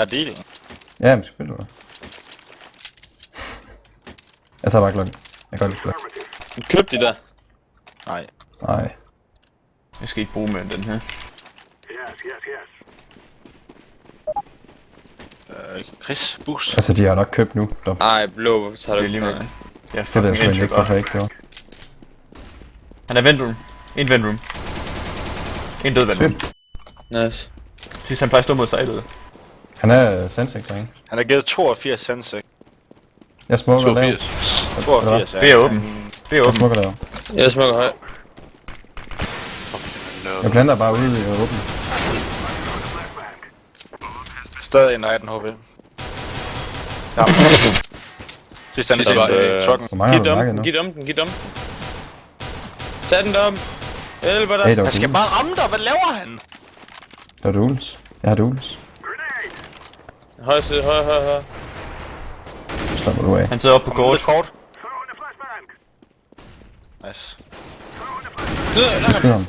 Der er deal. Ja, men selvfølgelig du. Jeg tager bare klokken. Jeg kan godt lide klokken. Køb de der. Nej. Nej. Jeg skal ikke bruge mere end den her. Chris, boost. Altså, de har nok købt nu. Så Ej, blå, hvorfor tager du Det er lige meget. Jeg det ved jeg fucking sgu egentlig indtryk ikke, hvorfor jeg ikke gjorde. Han er ventroom. En ventroom. En død ventroom. Sygt. Nice. Sidst han plejer at stå mod sejlet. Han er sensik, der, ikke? Han har givet 82 sensik. Jeg smukker lav. 82 Det er åben. Det er Jeg åben. smukker lav. Jeg smukker høj. Jeg planter bare ude i åben. Stadig en 18 HP. Ja. Sidst han til trucken. Hvor mange har Giv du nakket dem, nu? giv dem den, giv dem. Tag den dom. Hjælper dig. Hey, der Han skal var bare ramme dig, hvad laver han? Der er duels. Jeg har duels. Høj side, høj. Slapper du af. Han sidder oppe på kort. Kort. Nice. Du skyder ham.